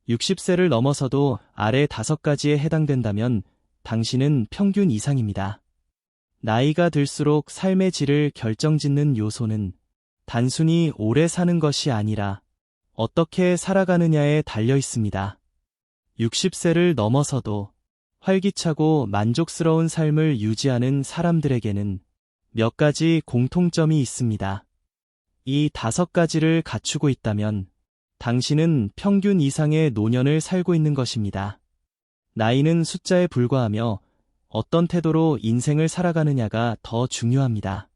60세를 넘어서도 아래 5가지에 해당된다면 당신은 평균 이상입니다. 나이가 들수록 삶의 질을 결정짓는 요소는 단순히 오래 사는 것이 아니라 어떻게 살아가느냐에 달려 있습니다. 60세를 넘어서도 활기차고 만족스러운 삶을 유지하는 사람들에게는 몇 가지 공통점이 있습니다. 이 5가지를 갖추고 있다면 당신은 평균 이상의 노년을 살고 있는 것입니다. 나이는 숫자에 불과하며 어떤 태도로 인생을 살아가느냐가 더 중요합니다.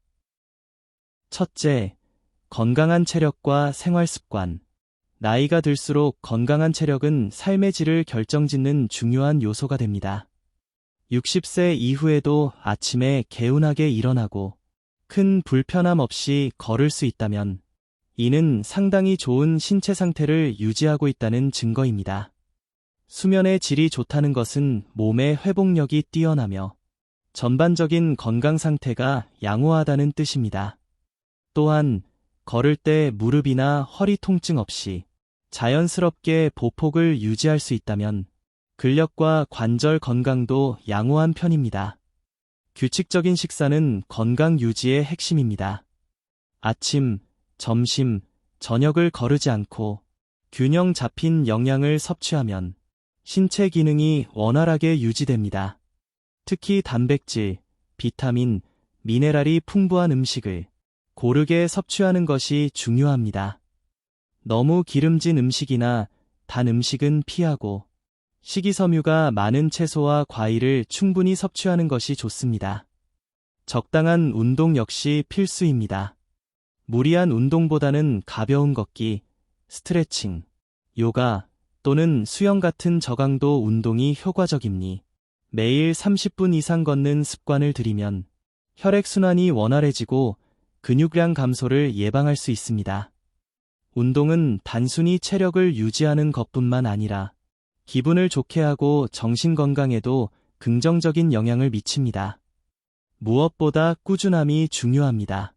첫째, 건강한 체력과 생활 습관. 나이가 들수록 건강한 체력은 삶의 질을 결정짓는 중요한 요소가 됩니다. 60세 이후에도 아침에 개운하게 일어나고 큰 불편함 없이 걸을 수 있다면 이는 상당히 좋은 신체 상태를 유지하고 있다는 증거입니다. 수면의 질이 좋다는 것은 몸의 회복력이 뛰어나며 전반적인 건강 상태가 양호하다는 뜻입니다. 또한 걸을 때 무릎이나 허리 통증 없이 자연스럽게 보폭을 유지할 수 있다면 근력과 관절 건강도 양호한 편입니다. 규칙적인 식사는 건강 유지의 핵심입니다. 아침, 점심, 저녁을 거르지 않고 균형 잡힌 영양을 섭취하면 신체 기능이 원활하게 유지됩니다. 특히 단백질, 비타민, 미네랄이 풍부한 음식을 고르게 섭취하는 것이 중요합니다. 너무 기름진 음식이나 단 음식은 피하고 식이섬유가 많은 채소와 과일을 충분히 섭취하는 것이 좋습니다. 적당한 운동 역시 필수입니다. 무리한 운동보다는 가벼운 걷기, 스트레칭, 요가 또는 수영 같은 저강도 운동이 효과적이니 매일 30분 이상 걷는 습관을 들이면 혈액순환이 원활해지고 근육량 감소를 예방할 수 있습니다. 운동은 단순히 체력을 유지하는 것뿐만 아니라 기분을 좋게 하고 정신 건강에도 긍정적인 영향을 미칩니다. 무엇보다 꾸준함이 중요합니다.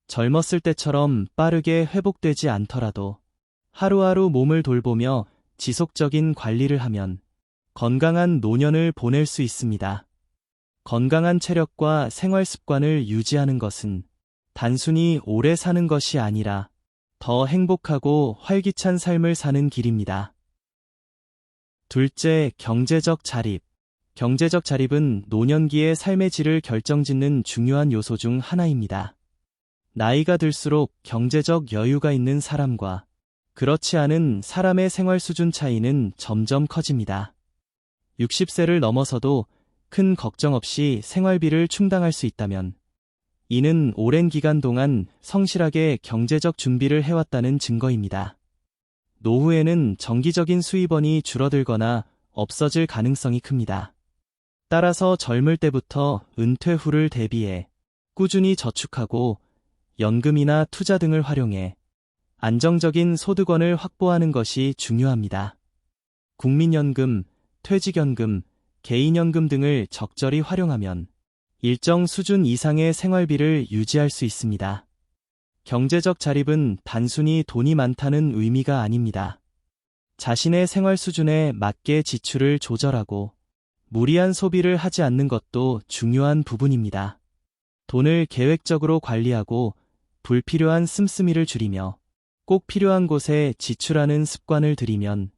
젊었을 때처럼 빠르게 회복되지 않더라도 하루하루 몸을 돌보며 지속적인 관리를 하면 건강한 노년을 보낼 수 있습니다. 건강한 체력과 생활 습관을 유지하는 것은 단순히 오래 사는 것이 아니라 더 행복하고 활기찬 삶을 사는 길입니다. 둘째, 경제적 자립. 경제적 자립은 노년기의 삶의 질을 결정짓는 중요한 요소 중 하나입니다. 나이가 들수록 경제적 여유가 있는 사람과 그렇지 않은 사람의 생활 수준 차이는 점점 커집니다. 60세를 넘어서도 큰 걱정 없이 생활비를 충당할 수 있다면 이는 오랜 기간 동안 성실하게 경제적 준비를 해왔다는 증거입니다. 노후에는 정기적인 수입원이 줄어들거나 없어질 가능성이 큽니다. 따라서 젊을 때부터 은퇴 후를 대비해 꾸준히 저축하고 연금이나 투자 등을 활용해 안정적인 소득원을 확보하는 것이 중요합니다. 국민연금, 퇴직연금, 개인연금 등을 적절히 활용하면 일정 수준 이상의 생활비를 유지할 수 있습니다. 경제적 자립은 단순히 돈이 많다는 의미가 아닙니다. 자신의 생활 수준에 맞게 지출을 조절하고 무리한 소비를 하지 않는 것도 중요한 부분입니다. 돈을 계획적으로 관리하고 불필요한 씀씀이를 줄이며 꼭 필요한 곳에 지출하는 습관을 들이면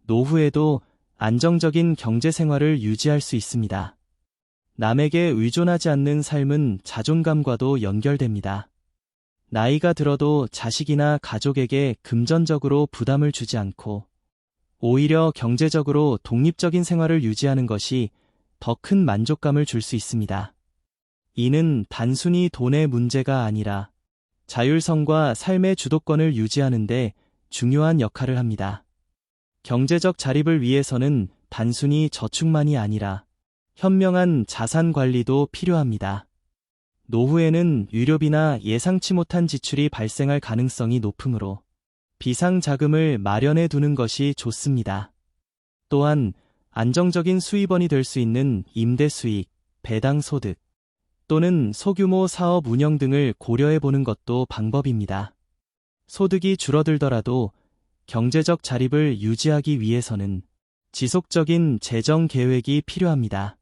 노후에도 안정적인 경제 생활을 유지할 수 있습니다. 남에게 의존하지 않는 삶은 자존감과도 연결됩니다. 나이가 들어도 자식이나 가족에게 금전적으로 부담을 주지 않고 오히려 경제적으로 독립적인 생활을 유지하는 것이 더 큰 만족감을 줄 수 있습니다. 이는 단순히 돈의 문제가 아니라 자율성과 삶의 주도권을 유지하는 데 중요한 역할을 합니다. 경제적 자립을 위해서는 단순히 저축만이 아니라 현명한 자산 관리도 필요합니다. 노후에는 유료비나 예상치 못한 지출이 발생할 가능성이 높으므로 비상자금을 마련해 두는 것이 좋습니다. 또한 안정적인 수입원이 될 수 있는 임대 수익, 배당 소득 또는 소규모 사업 운영 등을 고려해 보는 것도 방법입니다. 소득이 줄어들더라도 경제적 자립을 유지하기 위해서는 지속적인 재정 계획이 필요합니다.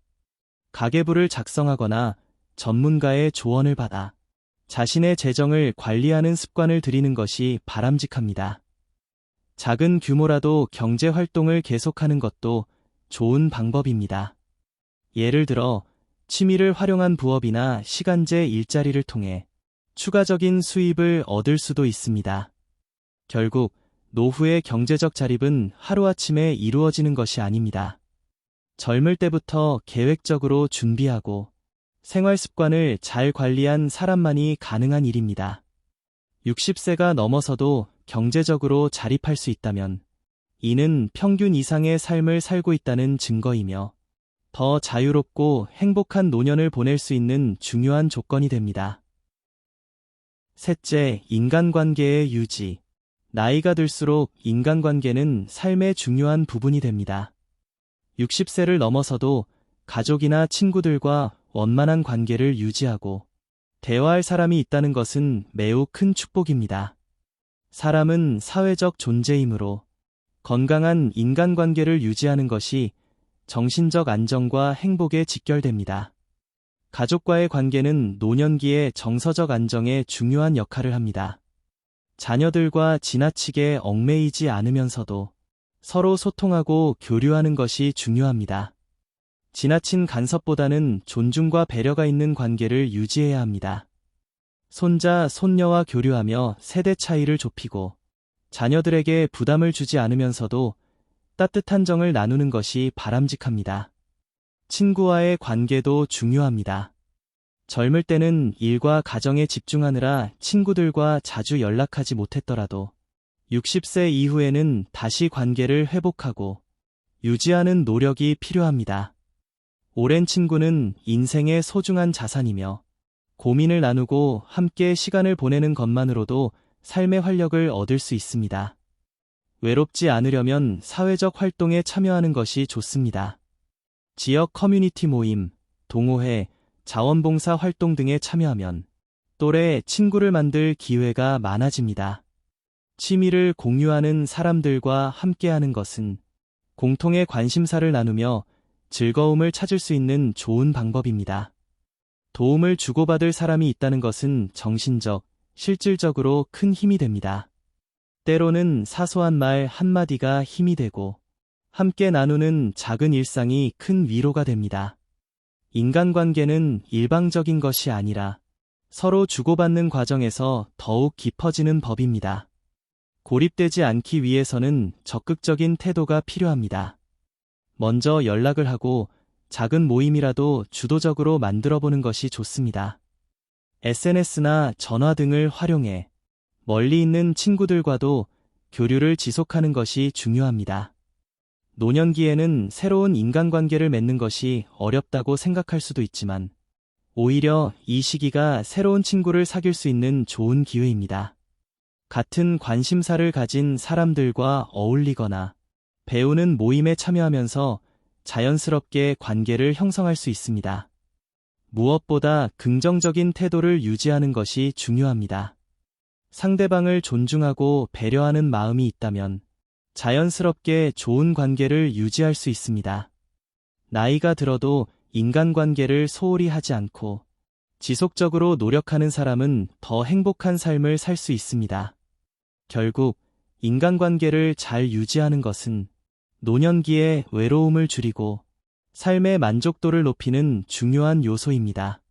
가계부를 작성하거나 전문가의 조언을 받아 자신의 재정을 관리하는 습관을 들이는 것이 바람직합니다. 작은 규모라도 경제 활동을 계속하는 것도 좋은 방법입니다. 예를 들어 취미를 활용한 부업이나 시간제 일자리를 통해 추가적인 수입을 얻을 수도 있습니다. 결국 노후의 경제적 자립은 하루아침에 이루어지는 것이 아닙니다. 젊을 때부터 계획적으로 준비하고 생활 습관을 잘 관리한 사람만이 가능한 일입니다. 60세가 넘어서도 경제적으로 자립할 수 있다면 이는 평균 이상의 삶을 살고 있다는 증거이며 더 자유롭고 행복한 노년을 보낼 수 있는 중요한 조건이 됩니다. 셋째, 인간관계의 유지. 나이가 들수록 인간관계는 삶의 중요한 부분이 됩니다. 60세를 넘어서도 가족이나 친구들과 원만한 관계를 유지하고 대화할 사람이 있다는 것은 매우 큰 축복입니다. 사람은 사회적 존재이므로 건강한 인간관계를 유지하는 것이 정신적 안정과 행복에 직결됩니다. 가족과의 관계는 노년기의 정서적 안정에 중요한 역할을 합니다. 자녀들과 지나치게 얽매이지 않으면서도 서로 소통하고 교류하는 것이 중요합니다. 지나친 간섭보다는 존중과 배려가 있는 관계를 유지해야 합니다. 손자, 손녀와 교류하며 세대 차이를 좁히고 자녀들에게 부담을 주지 않으면서도 따뜻한 정을 나누는 것이 바람직합니다. 친구와의 관계도 중요합니다. 젊을 때는 일과 가정에 집중하느라 친구들과 자주 연락하지 못했더라도 60세 이후에는 다시 관계를 회복하고 유지하는 노력이 필요합니다. 오랜 친구는 인생의 소중한 자산이며 고민을 나누고 함께 시간을 보내는 것만으로도 삶의 활력을 얻을 수 있습니다. 외롭지 않으려면 사회적 활동에 참여하는 것이 좋습니다. 지역 커뮤니티 모임, 동호회, 자원봉사 활동 등에 참여하면 또래 친구를 만들 기회가 많아집니다. 취미를 공유하는 사람들과 함께하는 것은 공통의 관심사를 나누며 즐거움을 찾을 수 있는 좋은 방법입니다. 도움을 주고받을 사람이 있다는 것은 정신적, 실질적으로 큰 힘이 됩니다. 때로는 사소한 말 한마디가 힘이 되고 함께 나누는 작은 일상이 큰 위로가 됩니다. 인간관계는 일방적인 것이 아니라 서로 주고받는 과정에서 더욱 깊어지는 법입니다. 고립되지 않기 위해서는 적극적인 태도가 필요합니다. 먼저 연락을 하고 작은 모임이라도 주도적으로 만들어보는 것이 좋습니다. SNS나 전화 등을 활용해 멀리 있는 친구들과도 교류를 지속하는 것이 중요합니다. 노년기에는 새로운 인간관계를 맺는 것이 어렵다고 생각할 수도 있지만 오히려 이 시기가 새로운 친구를 사귈 수 있는 좋은 기회입니다. 같은 관심사를 가진 사람들과 어울리거나 배우는 모임에 참여하면서 자연스럽게 관계를 형성할 수 있습니다. 무엇보다 긍정적인 태도를 유지하는 것이 중요합니다. 상대방을 존중하고 배려하는 마음이 있다면 자연스럽게 좋은 관계를 유지할 수 있습니다. 나이가 들어도 인간관계를 소홀히 하지 않고 지속적으로 노력하는 사람은 더 행복한 삶을 살 수 있습니다. 결국 인간관계를 잘 유지하는 것은 노년기에 외로움을 줄이고 삶의 만족도를 높이는 중요한 요소입니다.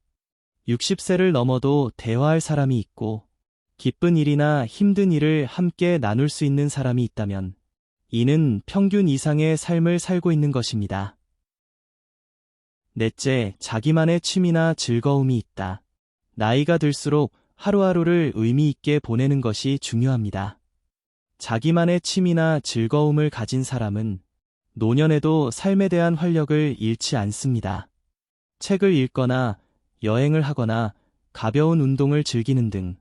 60세를 넘어도 대화할 사람이 있고 기쁜 일이나 힘든 일을 함께 나눌 수 있는 사람이 있다면 이는 평균 이상의 삶을 살고 있는 것입니다. 넷째, 자기만의 취미나 즐거움이 있다. 나이가 들수록 하루하루를 의미 있게 보내는 것이 중요합니다. 자기만의 취미나 즐거움을 가진 사람은 노년에도 삶에 대한 활력을 잃지 않습니다. 책을 읽거나 여행을 하거나 가벼운 운동을 즐기는 등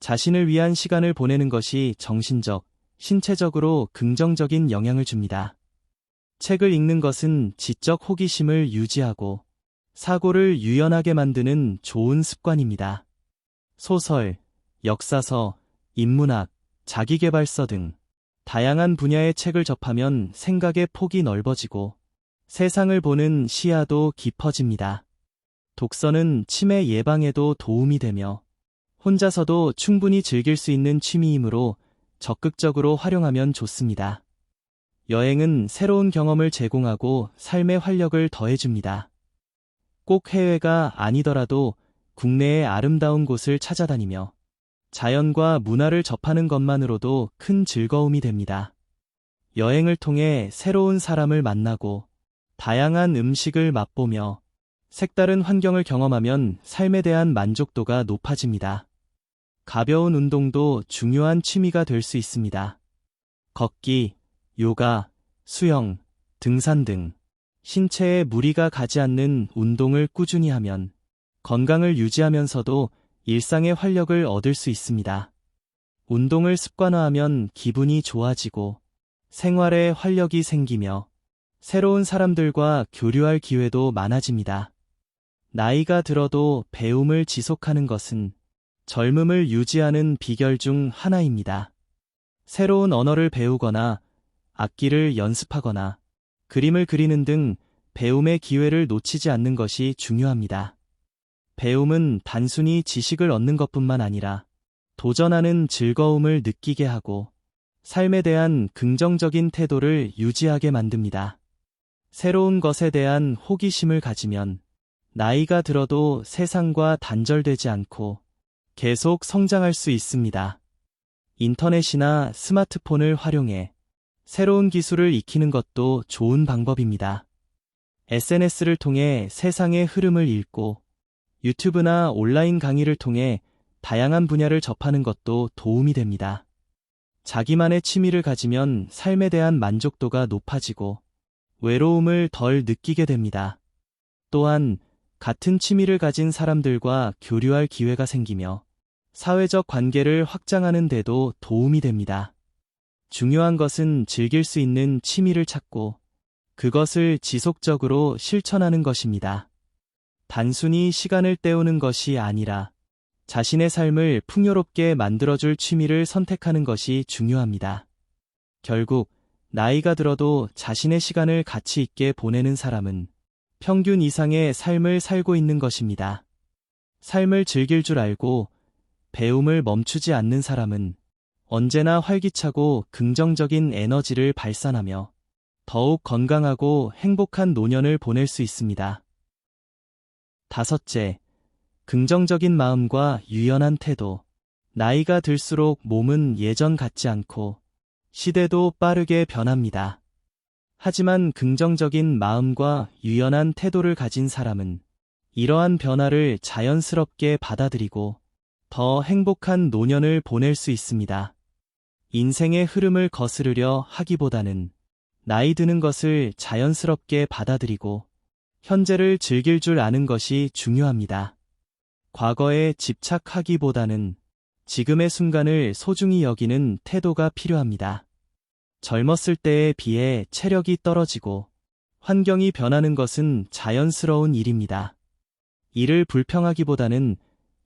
자신을 위한 시간을 보내는 것이 정신적, 신체적으로 긍정적인 영향을 줍니다. 책을 읽는 것은 지적 호기심을 유지하고 사고를 유연하게 만드는 좋은 습관입니다. 소설, 역사서, 인문학, 자기계발서 등 다양한 분야의 책을 접하면 생각의 폭이 넓어지고 세상을 보는 시야도 깊어집니다. 독서는 치매 예방에도 도움이 되며 혼자서도 충분히 즐길 수 있는 취미이므로 적극적으로 활용하면 좋습니다. 여행은 새로운 경험을 제공하고 삶의 활력을 더해줍니다. 꼭 해외가 아니더라도 국내의 아름다운 곳을 찾아다니며 자연과 문화를 접하는 것만으로도 큰 즐거움이 됩니다. 여행을 통해 새로운 사람을 만나고 다양한 음식을 맛보며 색다른 환경을 경험하면 삶에 대한 만족도가 높아집니다. 가벼운 운동도 중요한 취미가 될 수 있습니다. 걷기, 요가, 수영, 등산 등 신체에 무리가 가지 않는 운동을 꾸준히 하면 건강을 유지하면서도 일상의 활력을 얻을 수 있습니다. 운동을 습관화하면 기분이 좋아지고 생활에 활력이 생기며 새로운 사람들과 교류할 기회도 많아집니다. 나이가 들어도 배움을 지속하는 것은 젊음을 유지하는 비결 중 하나입니다. 새로운 언어를 배우거나 악기를 연습하거나 그림을 그리는 등 배움의 기회를 놓치지 않는 것이 중요합니다. 배움은 단순히 지식을 얻는 것뿐만 아니라 도전하는 즐거움을 느끼게 하고 삶에 대한 긍정적인 태도를 유지하게 만듭니다. 새로운 것에 대한 호기심을 가지면 나이가 들어도 세상과 단절되지 않고 계속 성장할 수 있습니다. 인터넷이나 스마트폰을 활용해 새로운 기술을 익히는 것도 좋은 방법입니다. SNS를 통해 세상의 흐름을 읽고 유튜브나 온라인 강의를 통해 다양한 분야를 접하는 것도 도움이 됩니다. 자기만의 취미를 가지면 삶에 대한 만족도가 높아지고 외로움을 덜 느끼게 됩니다. 또한 같은 취미를 가진 사람들과 교류할 기회가 생기며 사회적 관계를 확장하는 데도 도움이 됩니다. 중요한 것은 즐길 수 있는 취미를 찾고 그것을 지속적으로 실천하는 것입니다. 단순히 시간을 때우는 것이 아니라 자신의 삶을 풍요롭게 만들어줄 취미를 선택하는 것이 중요합니다. 결국 나이가 들어도 자신의 시간을 가치 있게 보내는 사람은 평균 이상의 삶을 살고 있는 것입니다. 삶을 즐길 줄 알고 배움을 멈추지 않는 사람은 언제나 활기차고 긍정적인 에너지를 발산하며 더욱 건강하고 행복한 노년을 보낼 수 있습니다. 5째, 긍정적인 마음과 유연한 태도. 나이가 들수록 몸은 예전 같지 않고 시대도 빠르게 변합니다. 하지만 긍정적인 마음과 유연한 태도를 가진 사람은 이러한 변화를 자연스럽게 받아들이고 더 행복한 노년을 보낼 수 있습니다. 인생의 흐름을 거스르려 하기보다는 나이 드는 것을 자연스럽게 받아들이고 현재를 즐길 줄 아는 것이 중요합니다. 과거에 집착하기보다는 지금의 순간을 소중히 여기는 태도가 필요합니다. 젊었을 때에 비해 체력이 떨어지고 환경이 변하는 것은 자연스러운 일입니다. 이를 불평하기보다는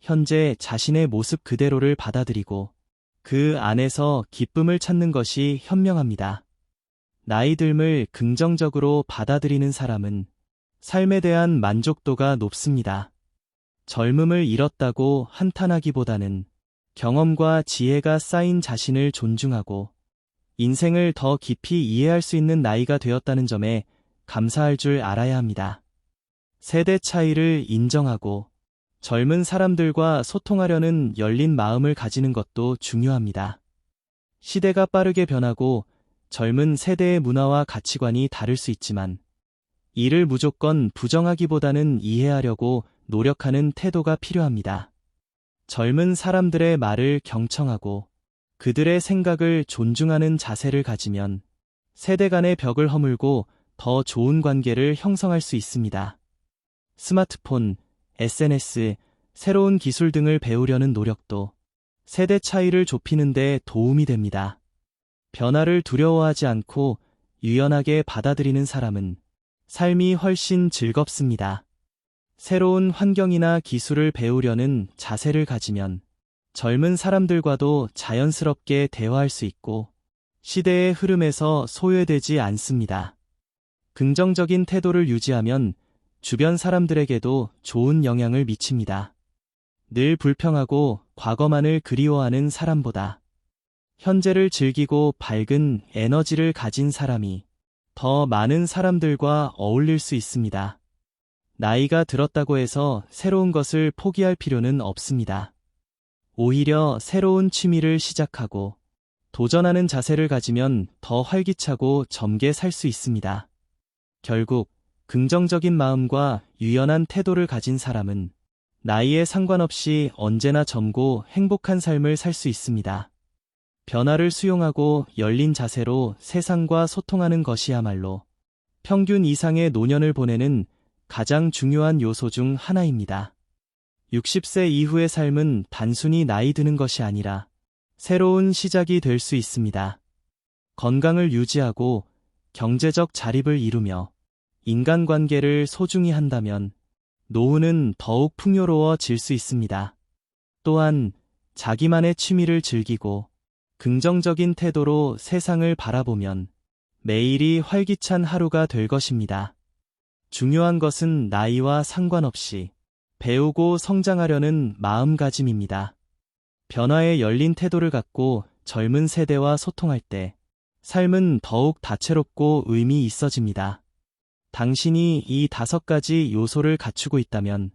현재 자신의 모습 그대로를 받아들이고 그 안에서 기쁨을 찾는 것이 현명합니다. 나이 듦을 긍정적으로 받아들이는 사람은 삶에 대한 만족도가 높습니다. 젊음을 잃었다고 한탄하기보다는 경험과 지혜가 쌓인 자신을 존중하고 인생을 더 깊이 이해할 수 있는 나이가 되었다는 점에 감사할 줄 알아야 합니다. 세대 차이를 인정하고 젊은 사람들과 소통하려는 열린 마음을 가지는 것도 중요합니다. 시대가 빠르게 변하고 젊은 세대의 문화와 가치관이 다를 수 있지만 이를 무조건 부정하기보다는 이해하려고 노력하는 태도가 필요합니다. 젊은 사람들의 말을 경청하고 그들의 생각을 존중하는 자세를 가지면 세대 간의 벽을 허물고 더 좋은 관계를 형성할 수 있습니다. 스마트폰, SNS, 새로운 기술 등을 배우려는 노력도 세대 차이를 좁히는 데 도움이 됩니다. 변화를 두려워하지 않고 유연하게 받아들이는 사람은 삶이 훨씬 즐겁습니다. 새로운 환경이나 기술을 배우려는 자세를 가지면 젊은 사람들과도 자연스럽게 대화할 수 있고 시대의 흐름에서 소외되지 않습니다. 긍정적인 태도를 유지하면 주변 사람들에게도 좋은 영향을 미칩니다. 늘 불평하고 과거만을 그리워하는 사람보다 현재를 즐기고 밝은 에너지를 가진 사람이 더 많은 사람들과 어울릴 수 있습니다. 나이가 들었다고 해서 새로운 것을 포기할 필요는 없습니다. 오히려 새로운 취미를 시작하고 도전하는 자세를 가지면 더 활기차고 젊게 살 수 있습니다. 결국 긍정적인 마음과 유연한 태도를 가진 사람은 나이에 상관없이 언제나 젊고 행복한 삶을 살 수 있습니다. 변화를 수용하고 열린 자세로 세상과 소통하는 것이야말로 평균 이상의 노년을 보내는 가장 중요한 요소 중 하나입니다. 60세 이후의 삶은 단순히 나이 드는 것이 아니라 새로운 시작이 될 수 있습니다. 건강을 유지하고 경제적 자립을 이루며 인간관계를 소중히 한다면 노후는 더욱 풍요로워질 수 있습니다. 또한 자기만의 취미를 즐기고 긍정적인 태도로 세상을 바라보면 매일이 활기찬 하루가 될 것입니다. 중요한 것은 나이와 상관없이 배우고 성장하려는 마음가짐입니다. 변화에 열린 태도를 갖고 젊은 세대와 소통할 때 삶은 더욱 다채롭고 의미 있어집니다. 당신이 이 5가지 요소를 갖추고 있다면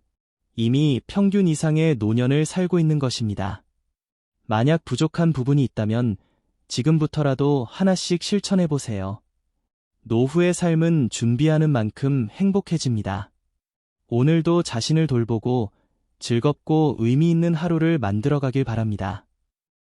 이미 평균 이상의 노년을 살고 있는 것입니다. 만약 부족한 부분이 있다면 지금부터라도 하나씩 실천해 보세요. 노후의 삶은 준비하는 만큼 행복해집니다. 오늘도 자신을 돌보고 즐겁고 의미 있는 하루를 만들어 가길 바랍니다.